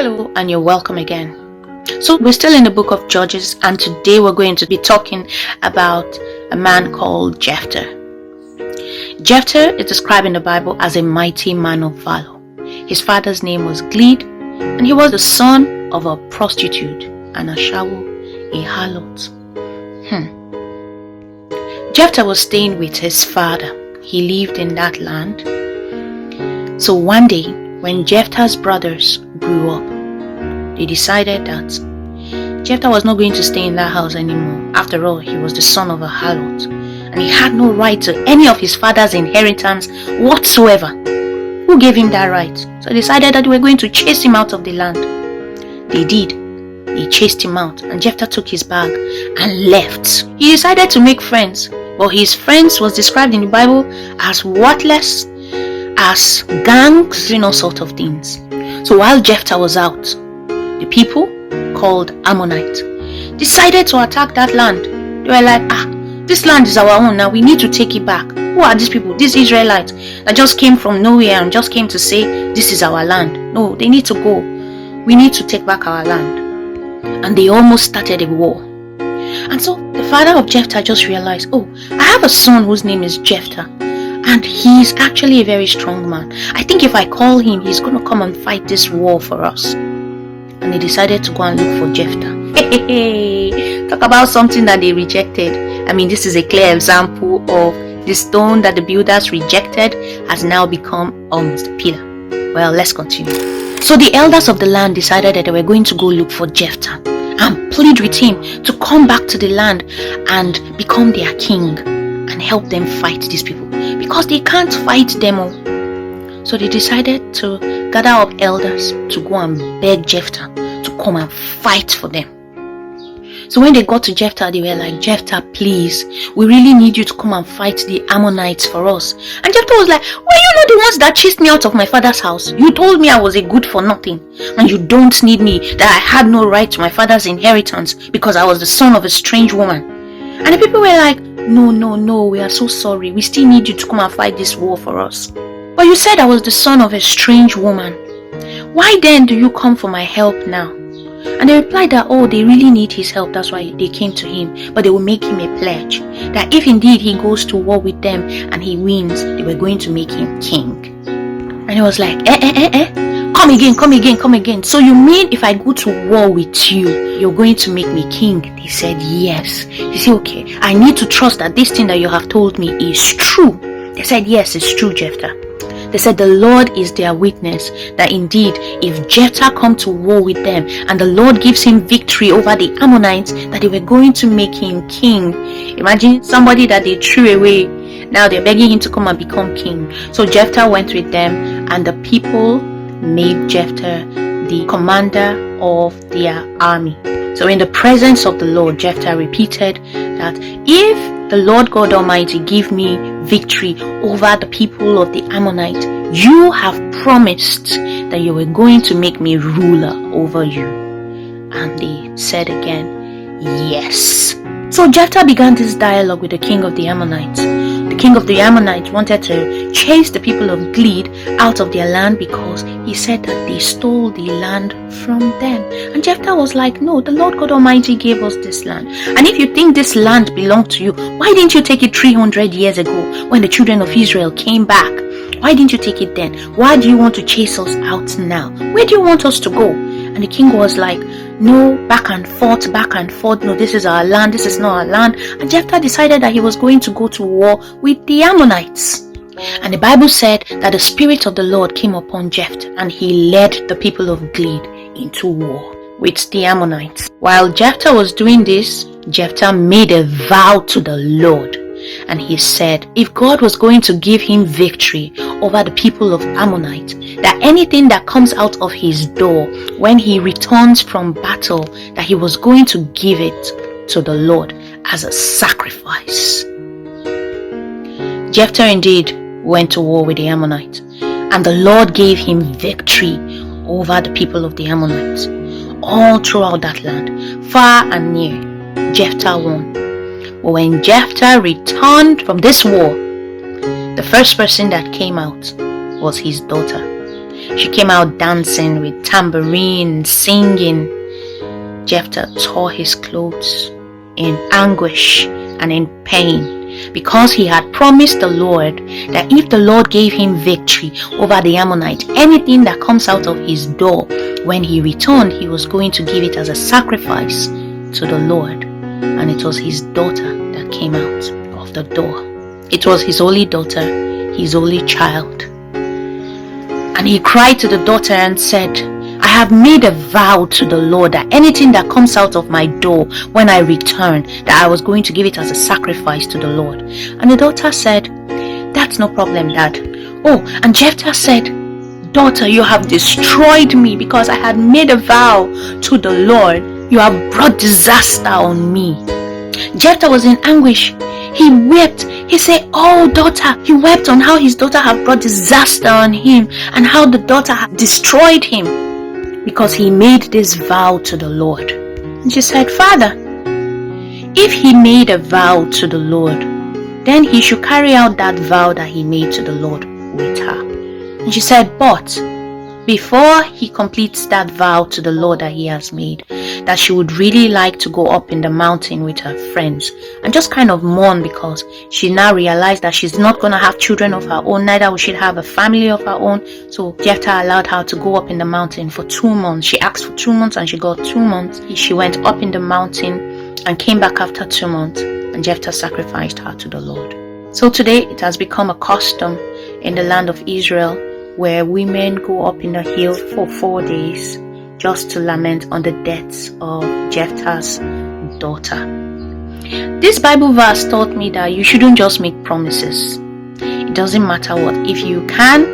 Hello and you're welcome again. So we're still in the book of Judges, and today we're going to be talking about a man called Jephthah. Jephthah is described in the Bible as a mighty man of valor. His father's name was Gilead, and he was the son of a prostitute, and a harlot. Jephthah was staying with his father. He lived in that land. So one day, when Jephthah's brothers grew up, they decided that Jephthah was not going to stay in that house anymore. After all, he was the son of a harlot, and he had no right to any of his father's inheritance whatsoever. Who gave him that right? So they decided that they were going to chase him out of the land. They did. They chased him out, and Jephthah took his bag and left. He decided to make friends, but his friends was described in the Bible as worthless, as gangs, doing all sorts of things. So while Jephthah was out, the people called Ammonites decided to attack that land. They were like, this land is our own now, we need to take it back. Who are these people? These Israelites that just came from nowhere and just came to say this is our land. No, they need to go. We need to take back our land. And they almost started a war. And so the father of Jephthah just realized, I have a son whose name is Jephthah, and he's actually a very strong man. I think if I call him, he's going to come and fight this war for us. And they decided to go and look for Jephthah. Talk about something that they rejected. I mean, this is a clear example of the stone that the builders rejected has now become almost a pillar. Well, let's continue. So the elders of the land decided that they were going to go look for Jephthah and plead with him to come back to the land and become their king and help them fight these people, because they can't fight them all. So they decided to gather up elders to go and beg Jephthah to come and fight for them. So when they got to Jephthah, they were like, Jephthah, please, we really need you to come and fight the Ammonites for us. And Jephthah was like, were you not the ones that chased me out of my father's house? You told me I was a good for nothing, and you don't need me, that I had no right to my father's inheritance because I was the son of a strange woman. And the people were like, no, we are so sorry. We still need you to come and fight this war for us. But you said I was the son of a strange woman. Why then do you come for my help now? And they replied that, they really need his help. That's why they came to him. But they will make him a pledge that if indeed he goes to war with them and he wins, they were going to make him king. And he was like, Come again. So you mean if I go to war with you, you're going to make me king? They said, yes. He said, okay, I need to trust that this thing that you have told me is true. They said, yes, it's true, Jephthah. They said the Lord is their witness that indeed if Jephthah come to war with them and the Lord gives him victory over the Ammonites, that they were going to make him king. Imagine somebody that they threw away. Now they're begging him to come and become king. So Jephthah went with them, and the people made Jephthah the commander of their army. So in the presence of the Lord, Jephthah repeated that if the Lord God Almighty give me victory over the people of the Ammonite, you have promised that you were going to make me ruler over you. And they said again, yes. So Jephthah began this dialogue with the king of the Ammonites. The king of the Ammonites wanted to chase the people of Gilead out of their land because he said that they stole the land from them. And Jephthah was like, no, the Lord God Almighty gave us this land. And if you think this land belonged to you, why didn't you take it 300 years ago when the children of Israel came back? Why didn't you take it then? Why do you want to chase us out now? Where do you want us to go? And the king was like, no, back and forth. No, this is our land. This is not our land. And Jephthah decided that he was going to go to war with the Ammonites. And the Bible said that the Spirit of the Lord came upon Jephthah, and he led the people of Gilead into war with the Ammonites. While Jephthah was doing this, Jephthah made a vow to the Lord. And he said, if God was going to give him victory over the people of Ammonite, that anything that comes out of his door when he returns from battle, that he was going to give it to the Lord as a sacrifice. Jephthah indeed went to war with the Ammonites, and the Lord gave him victory over the people of the Ammonites. All throughout that land, far and near, Jephthah won. But when Jephthah returned from this war, the first person that came out was his daughter. She came out dancing with tambourine, singing. Jephthah tore his clothes in anguish and in pain, because he had promised the Lord that if the Lord gave him victory over the Ammonites, anything that comes out of his door, when he returned, he was going to give it as a sacrifice to the Lord. And it was his daughter that came out of the door. It was his only daughter, his only child. And he cried to the daughter and said, I have made a vow to the Lord that anything that comes out of my door when I return, that I was going to give it as a sacrifice to the Lord. And the daughter said, that's no problem, Dad. Oh, and Jephthah said, daughter, you have destroyed me because I had made a vow to the Lord. You have brought disaster on me. Jephthah was in anguish. He wept. He said, oh daughter, he wept on how his daughter had brought disaster on him and how the daughter had destroyed him, because he made this vow to the Lord. And she said, Father, if he made a vow to the Lord, then he should carry out that vow that he made to the Lord with her. And she said, but before he completes that vow to the Lord that he has made, that she would really like to go up in the mountain with her friends and just kind of mourn, because she now realized that she's not going to have children of her own, neither will she have a family of her own. So Jephthah allowed her to go up in the mountain for 2 months. She asked for 2 months and she got 2 months. She went up in the mountain and came back after 2 months, and Jephthah sacrificed her to the Lord. So today it has become a custom in the land of Israel where women go up in the hill for 4 days just to lament on the deaths of Jephthah's daughter. This Bible verse taught me that you shouldn't just make promises. It doesn't matter what. If you can